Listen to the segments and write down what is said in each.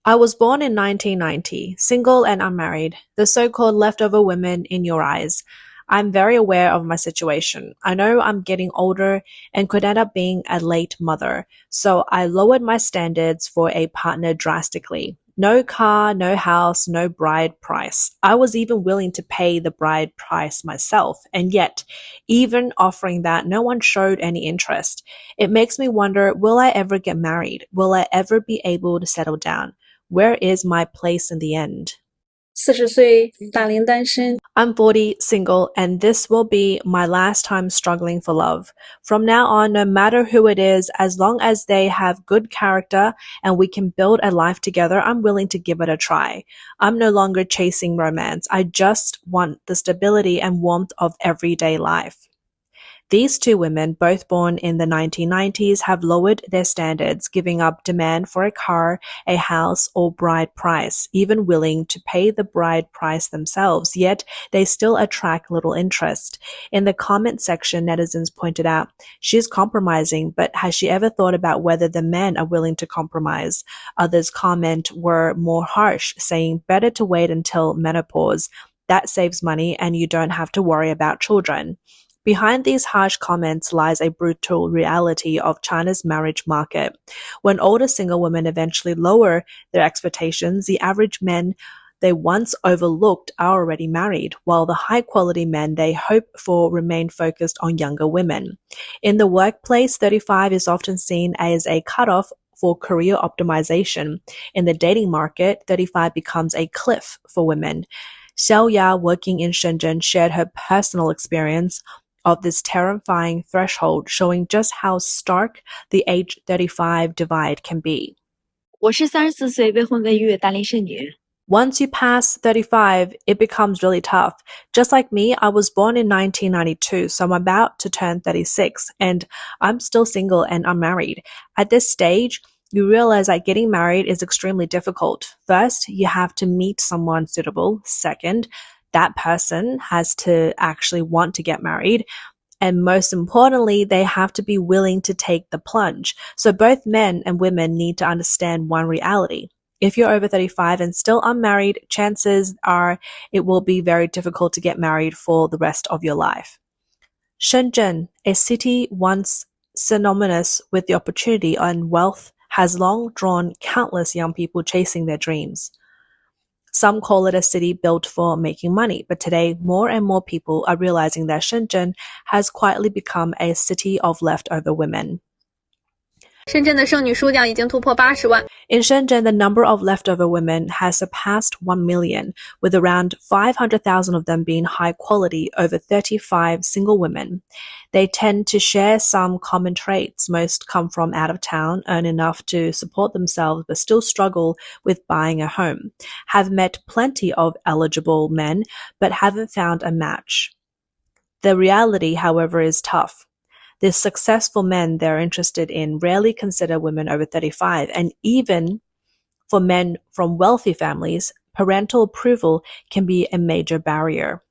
I was born in 1990, single and unmarried, the so-called leftover women in your eyes. I'm very aware of my situation. I know I'm getting older and could end up being a late mother, so I lowered my standards for a partner drastically. No car, no house, no bride price. I was even willing to pay the bride price myself, and yet, even offering that, no one showed any interest. It makes me wonder, will I ever get married? Will I ever be able to settle down? Where is my place in the end? 40岁大龄单身。I'm 40, single, and this will be my last time struggling for love. From now on, no matter who it is, as long as they have good character and we can build a life together, I'm willing to give it a try. I'm no longer chasing romance. I just want the stability and warmth of everyday life. These two women, both born in the 1990s, have lowered their standards, giving up demand for a car, a house, or bride price, even willing to pay the bride price themselves, yet they still attract little interest. In the comment section, netizens pointed out, she's compromising, but has she ever thought about whether the men are willing to compromise? Others' comment were more harsh, saying better to wait until menopause. That saves money and you don't have to worry about children. Behind these harsh comments lies a brutal reality of China's marriage market. When older single women eventually lower their expectations, the average men they once overlooked are already married, while the high-quality men they hope for remain focused on younger women. In the workplace, 35 is often seen as a cutoff for career optimization. In the dating market, 35 becomes a cliff for women. Xiao Ya, working in Shenzhen, shared her personal experience of this terrifying threshold, showing just how stark the age 35 divide can be. 我是34岁未婚未育大龄剩女。Once you pass 35, it becomes really tough. Just like me, I was born in 1992, so I'm about to turn 36, and I'm still single and unmarried. At this stage, you realize that getting married is extremely difficult. First, you have to meet someone suitable. Second, that person has to actually want to get married. And most importantly, they have to be willing to take the plunge. So both men and women need to understand one reality. If you're over 35 and still unmarried, chances are it will be very difficult to get married for the rest of your life. Shenzhen, a city once synonymous with the opportunity and wealth, has long drawn countless young people chasing their dreams. Some call it a city built for making money, but today more and more people are realizing that Shenzhen has quietly become a city of leftover women. 深圳的剩女数量已经突破80万。In Shenzhen, the number of leftover women has surpassed 1 million, with around 500,000 of them being high quality, over 35 single women. They tend to share some common traits. Most come from out of town, earn enough to support themselves, but still struggle with buying a home. Have met plenty of eligible men, but haven't found a match. The reality, however, is tough. The successful men they're interested in rarely consider women over 35, and even for men from wealthy families, parental approval can be a major barrier.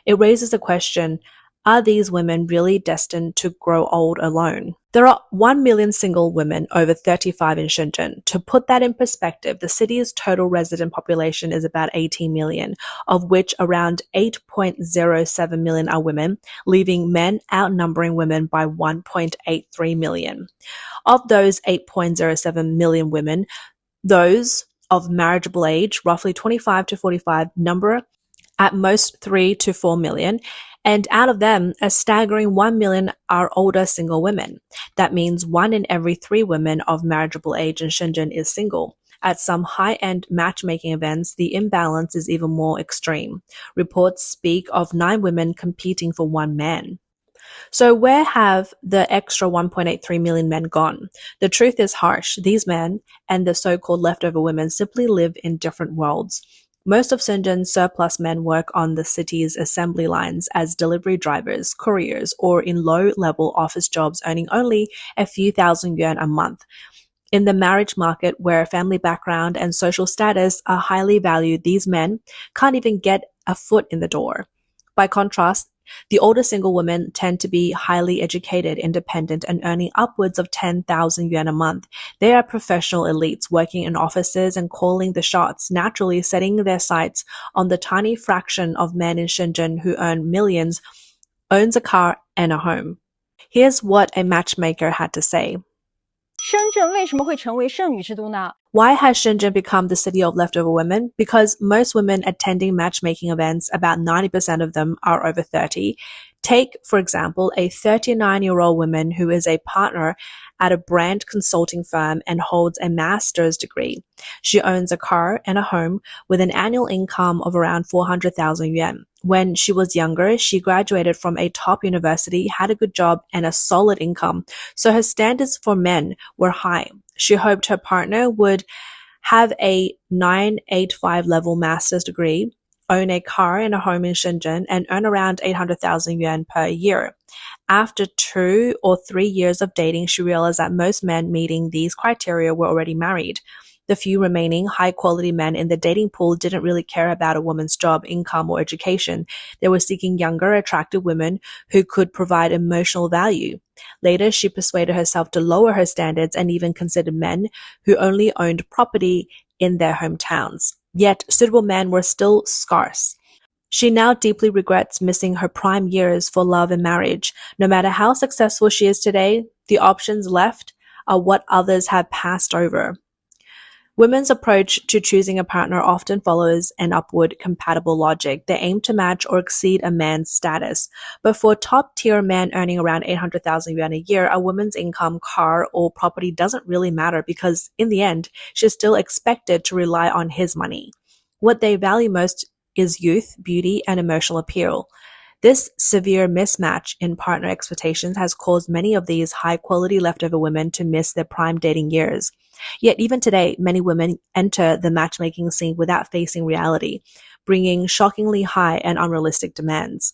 It raises the question, are these women really destined to grow old alone? There are 1 million single women over 35 in Shenzhen. To put that in perspective, the city's total resident population is about 18 million, of which around 8.07 million are women, leaving men outnumbering women by 1.83 million. Of those 8.07 million women, those of marriageable age, roughly 25 to 45, number at most 3 to 4 million, and out of them, a staggering 1 million are older single women. That means 1 in every 3 women of marriageable age in Shenzhen is single. At some high-end matchmaking events, the imbalance is even more extreme. Reports speak of 9 women competing for 1 man. So where have the extra 1.83 million men gone? The truth is harsh. These men and the so-called leftover women simply live in different worlds. Most of Shenzhen's surplus men work on the city's assembly lines as delivery drivers, couriers, or in low-level office jobs earning only a few thousand yuan a month. In the marriage market, where family background and social status are highly valued, these men can't even get a foot in the door. By contrast, the older single women tend to be highly educated, independent, and earning upwards of 10,000 yuan a month. They are professional elites working in offices and calling the shots, naturally setting their sights on the tiny fraction of men in Shenzhen who earn millions, owns a car and a home. Here's what a matchmaker had to say. 深圳为什么会成为剩女之都呢？ Why has Shenzhen become the city of leftover women? Because most women attending matchmaking events, about 90% of them are over 30. Take, for example, a 39-year-old woman who is a partner at a brand consulting firm and holds a master's degree. She owns a car and a home with an annual income of around 400,000 yuan. When she was younger, she graduated from a top university, had a good job and a solid income, so her standards for men were high. She hoped her partner would have a 985 level master's degree, own a car and a home in Shenzhen, and earn around 800,000 yuan per year. After 2 or 3 years of dating, she realized that most men meeting these criteria were already married. The few remaining high-quality men in the dating pool didn't really care about a woman's job, income, or education. They were seeking younger, attractive women who could provide emotional value. Later, she persuaded herself to lower her standards and even considered men who only owned property in their hometowns. Yet, suitable men were still scarce. She now deeply regrets missing her prime years for love and marriage. No matter how successful she is today, the options left are what others have passed over. Women's approach to choosing a partner often follows an upward compatible logic. They aim to match or exceed a man's status. But for top-tier men earning around 800,000 yuan a year, a woman's income, car, or property doesn't really matter because, in the end, she's still expected to rely on his money. What they value most is youth, beauty, and emotional appeal. This severe mismatch in partner expectations has caused many of these high-quality leftover women to miss their prime dating years. Yet even today, many women enter the matchmaking scene without facing reality, bringing shockingly high and unrealistic demands.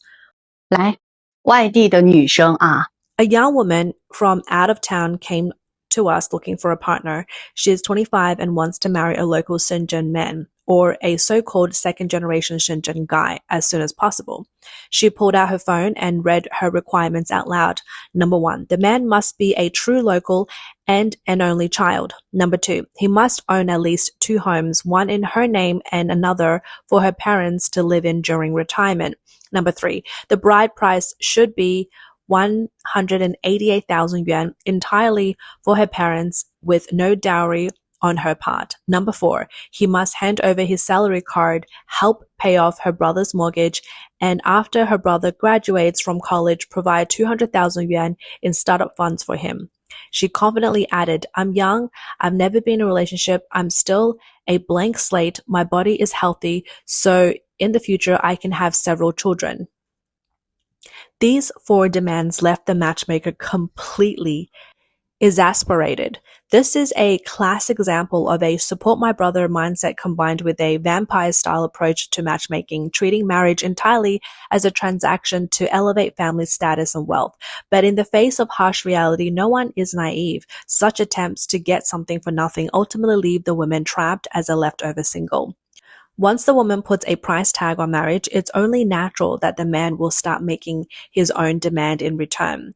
来，外地的女生啊， A young woman from out of town came to us looking for a partner. She is 25 and wants to marry a local Shenzhen man, or a so-called second-generation Shenzhen guy, as soon as possible. She pulled out her phone and read her requirements out loud. Number 1, the man must be a true local and an only child. Number 2, he must own at least 2 homes, one in her name and another for her parents to live in during retirement. Number 3, the bride price should be 188,000 yuan entirely for her parents with no dowry on her part. Number 4, he must hand over his salary card, help pay off her brother's mortgage, and after her brother graduates from college, provide 200,000 yuan in startup funds for him. She confidently added, I'm young, I've never been in a relationship, I'm still a blank slate, my body is healthy, so in the future I can have several children. These 4 demands left the matchmaker completely exasperated. This is a classic example of a support my brother mindset combined with a vampire-style approach to matchmaking, treating marriage entirely as a transaction to elevate family status and wealth. But in the face of harsh reality, no one is naive. Such attempts to get something for nothing ultimately leave the woman trapped as a leftover single. Once the woman puts a price tag on marriage, it's only natural that the man will start making his own demand in return.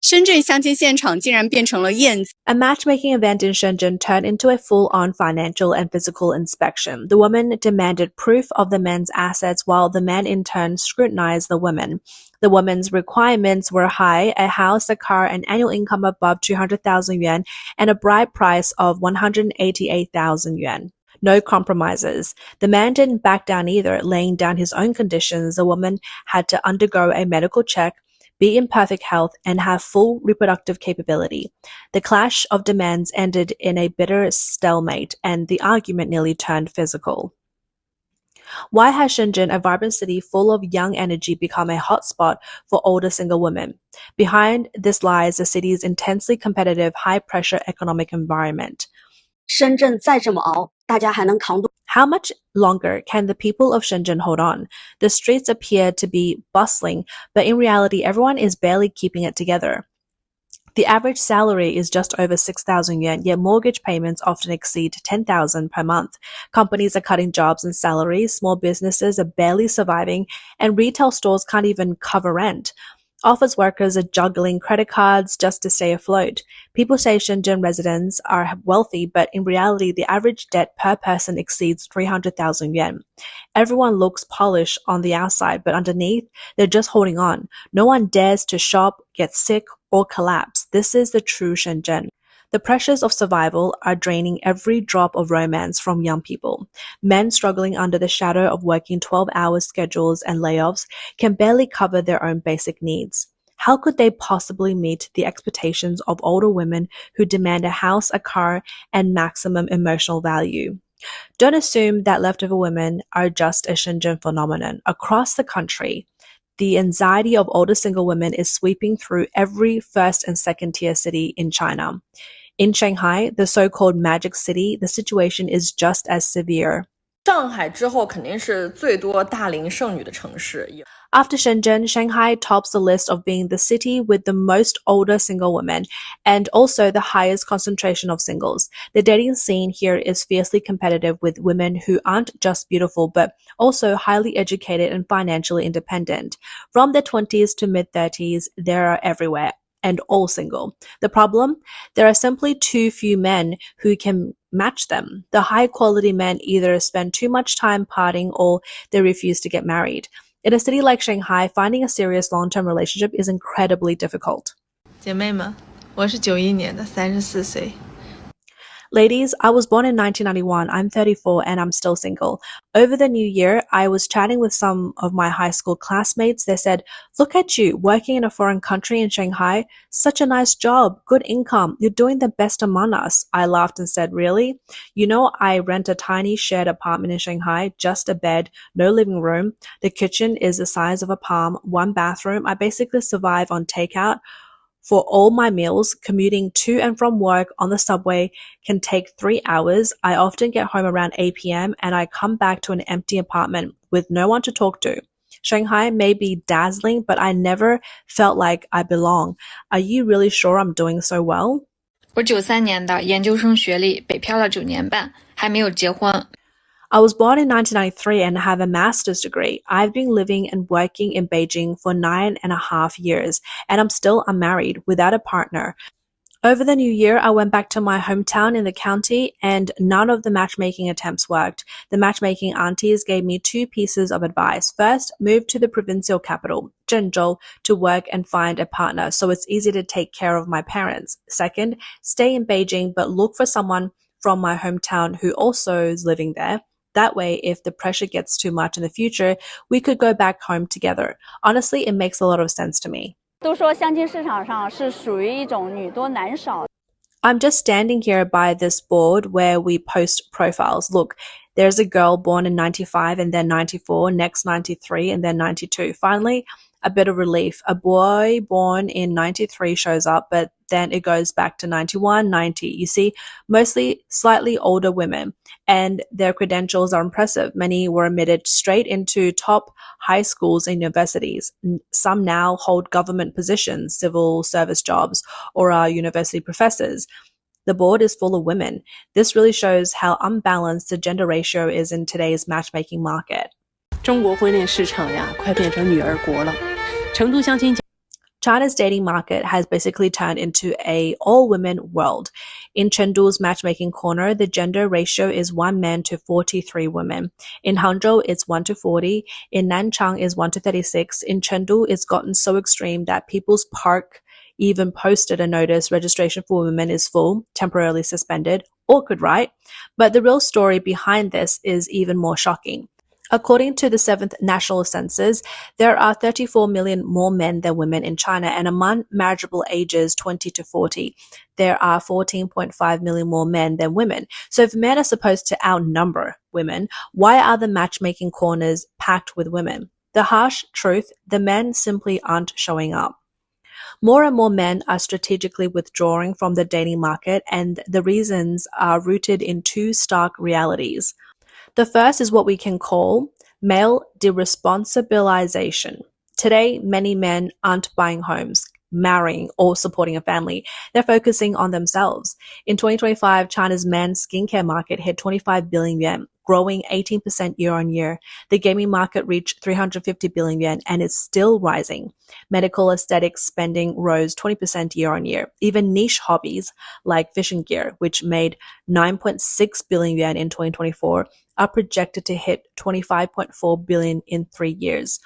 深圳相亲现场竟然变成了燕子。 A matchmaking event in Shenzhen turned into a full-on financial and physical inspection. The woman demanded proof of the men's assets while the man in turn scrutinized the woman. The woman's requirements were high: a house, a car, an annual income above 200,000 yuan, and a bride price of 188,000 yuan. No compromises. The man didn't back down either, laying down his own conditions. The woman had to undergo a medical check, be in perfect health, and have full reproductive capability. The clash of demands ended in a bitter stalemate, and the argument nearly turned physical. Why has Shenzhen, a vibrant city full of young energy, become a hotspot for older single women? Behind this lies the city's intensely competitive, high-pressure economic environment. 深圳再这么熬，大家还能扛多？ How much longer can the people of Shenzhen hold on? The streets appear to be bustling, but in reality, everyone is barely keeping it together. The average salary is just over 6,000 yuan, yet mortgage payments often exceed 10,000 per month. Companies are cutting jobs and salaries, small businesses are barely surviving, and retail stores can't even cover rent. Office workers are juggling credit cards just to stay afloat. People say Shenzhen residents are wealthy, but in reality, the average debt per person exceeds 300,000 yuan. Everyone looks polished on the outside, but underneath, they're just holding on. No one dares to shop, get sick, or collapse. This is the true Shenzhen. The pressures of survival are draining every drop of romance from young people. Men struggling under the shadow of working 12-hour schedules and layoffs can barely cover their own basic needs. How could they possibly meet the expectations of older women who demand a house, a car, and maximum emotional value? Don't assume that leftover women are just a Shenzhen phenomenon. Across the country, the anxiety of older single women is sweeping through every first and second tier city in China. In Shanghai, the so-called magic city, the situation is just as severe. 上海之后肯定是最多大龄剩女的城市。After Shenzhen, Shanghai tops the list of being the city with the most older single women and also the highest concentration of singles. The dating scene here is fiercely competitive with women who aren't just beautiful but also highly educated and financially independent. From their 20s to mid-30s, they are everywhere and all single. The problem? There are simply too few men who can match them. The high-quality men either spend too much time partying or they refuse to get married. In a city like Shanghai, finding a serious long-term relationship is incredibly difficult. 姐妹们，我是91年的，34岁。Ladies, I was born in 1991. I'm 34 and I'm still single. Over the new year, I was chatting with some of my high school classmates. They said, "Look at you, working in a foreign country in Shanghai. Such a nice job, good income. You're doing the best among us." I laughed and said, "Really? You know, I rent a tiny shared apartment in Shanghai, just a bed, no living room. The kitchen is the size of a palm, one bathroom. I basically survive on takeout. For all my meals, commuting to and from work on the subway can take 3 hours. I often get home around 8 p.m. and I come back to an empty apartment with no one to talk to. Shanghai may be dazzling, but I never felt like I belong. Are you really sure I'm doing so well?" 我93年的，研究生学历，北漂了9年半，还没有结婚。I was born in 1993 and have a master's degree. I've been living and working in Beijing for 9.5 years, and I'm still unmarried without a partner. Over the new year, I went back to my hometown in the county and none of the matchmaking attempts worked. The matchmaking aunties gave me 2 pieces of advice. First, move to the provincial capital, Zhengzhou, to work and find a partner so it's easy to take care of my parents. Second, stay in Beijing but look for someone from my hometown who also is living there. That way, if the pressure gets too much in the future, we could go back home together. Honestly, it makes a lot of sense to me. 都说相亲市场上是属于一种女多男少。 I'm just standing here by this board where we post profiles. Look, there's a girl born in 95 and then 94, next 93 and then 92. Finally, a bit of relief. A boy born in 93 shows up, but then it goes back to 91, 90. You see, mostly slightly older women, and their credentials are impressive. Many were admitted straight into top high schools and universities. Some now hold government positions, civil service jobs, or are university professors. The board is full of women. This really shows how unbalanced the gender ratio is in today's matchmaking market. 中国婚恋市场呀，快变成女儿国了。成都相亲 China's dating market has basically turned into a all-women world. In Chengdu's matchmaking corner, the gender ratio is 1 man to 43 women. In Hangzhou, it's 1 to 40. In Nanchang, is 1 to 36. In Chengdu, it's gotten so extreme that People's Park even posted a notice registration for women is full, temporarily suspended. Awkward, right? But the real story behind this is even more shocking. According to the 7th National Census, there are 34 million more men than women in China, and among marriageable ages 20 to 40, there are 14.5 million more men than women. So if men are supposed to outnumber women, why are the matchmaking corners packed with women? The harsh truth, the men simply aren't showing up. More and more men are strategically withdrawing from the dating market, and the reasons are rooted in 2 stark realities. The first is what we can call male deresponsibilization. Today, many men aren't buying homes, marrying or supporting a family. They're focusing on themselves. In 2025, China's men's skincare market hit 25 billion yuan, growing 18% year on year. The gaming market reached 350 billion yuan and is still rising. Medical aesthetics spending rose 20% year on year. Even niche hobbies like fishing gear, which made 9.6 billion yuan in 2024, are projected to hit 25.4 billion in 3 years.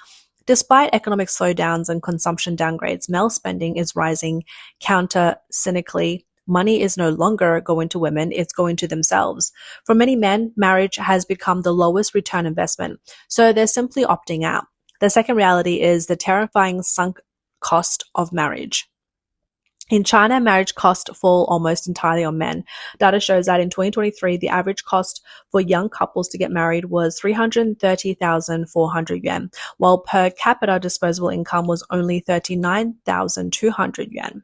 Despite economic slowdowns and consumption downgrades, male spending is rising counter-cynically. Money is no longer going to women, it's going to themselves. For many men, marriage has become the lowest return investment, so they're simply opting out. The second reality is the terrifying sunk cost of marriage. In China, marriage costs fall almost entirely on men. Data shows that in 2023, the average cost for young couples to get married was 330,400 yuan, while per capita disposable income was only 39,200 yuan.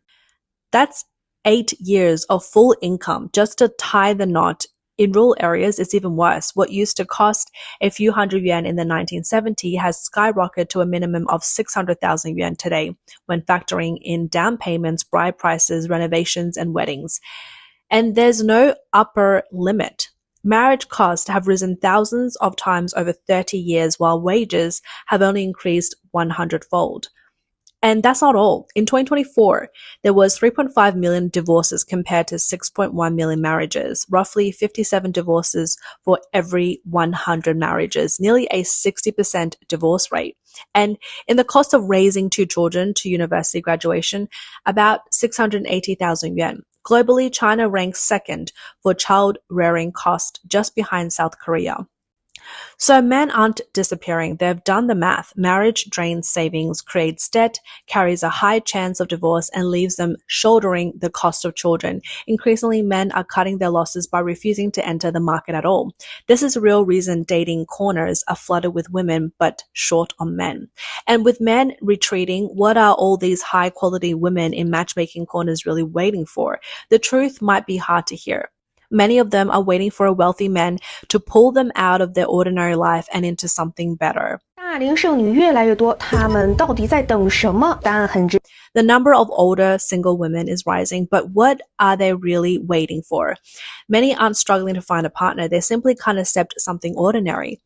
That's 8 years of full income just to tie the knot. In rural areas, it's even worse. What used to cost a few hundred yuan in the 1970s has skyrocketed to a minimum of 600,000 yuan today, when factoring in down payments, bride prices, renovations, and weddings. And there's no upper limit. Marriage costs have risen thousands of times over 30 years, while wages have only increased 100-fold. And that's not all. In 2024, there was 3.5 million divorces compared to 6.1 million marriages, roughly 57 divorces for every 100 marriages, nearly a 60% divorce rate. And in the cost of raising 2 children to university graduation, about 680,000 yuan. Globally, China ranks second for child rearing cost, just behind South Korea. So men aren't disappearing. They've done the math. Marriage drains savings, creates debt, carries a high chance of divorce, and leaves them shouldering the cost of children. Increasingly, men are cutting their losses by refusing to enter the market at all. This is a real reason dating corners are flooded with women, but short on men. And with men retreating, what are all these high-quality women in matchmaking corners really waiting for? The truth might be hard to hear. Many of them are waiting for a wealthy man to pull them out of their ordinary life and into something better. 大龄剩女越来越多，她们到底在等什么？答案很直。The number of older single women is rising, but what are they really waiting for? Many aren't struggling to find a partner, they simply can't accept something ordinary.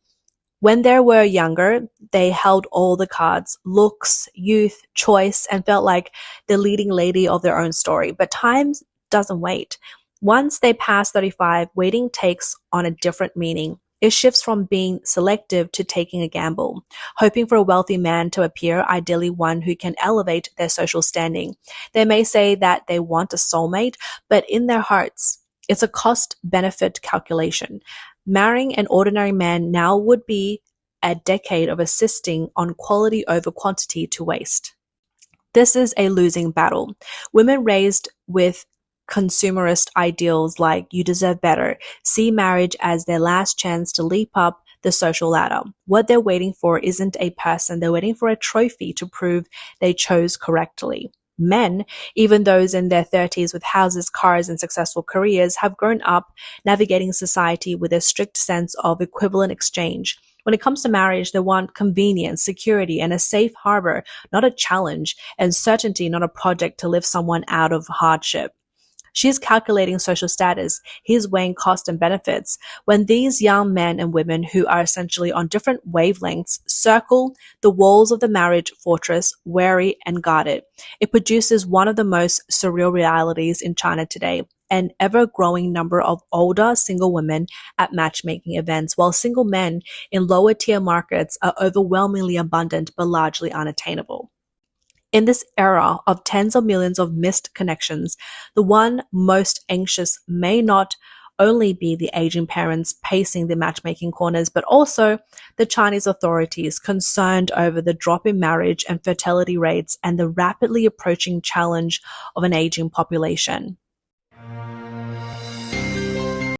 When they were younger, they held all the cards, looks, youth, choice, and felt like the leading lady of their own story. But time doesn't wait. Once they pass 35, waiting takes on a different meaning. It shifts from being selective to taking a gamble, hoping for a wealthy man to appear, ideally one who can elevate their social standing. They may say that they want a soulmate, but in their hearts, it's a cost-benefit calculation. Marrying an ordinary man now would be a decade of insisting on quality over quantity to waste. This is a losing battle. Women raised with consumerist ideals like you deserve better see marriage as their last chance to leap up the social ladder. What they're waiting for isn't a person, they're waiting for a trophy to prove they chose correctly. Men, even those in their 30s with houses, cars, and successful careers, have grown up navigating society with a strict sense of equivalent exchange. When it comes to marriage, they want convenience, security, and a safe harbor, not a challenge, and certainty, not a project to lift someone out of hardship. She's calculating social status. He's weighing cost and benefits. When these young men and women who are essentially on different wavelengths circle the walls of the marriage fortress, wary and guarded, it produces one of the most surreal realities in China today. An ever-growing number of older single women at matchmaking events, while single men in lower-tier markets are overwhelmingly abundant but largely unattainable. In this era of tens of millions of missed connections, the one most anxious may not only be the aging parents pacing the matchmaking corners, but also the Chinese authorities concerned over the drop in marriage and fertility rates and the rapidly approaching challenge of an aging population.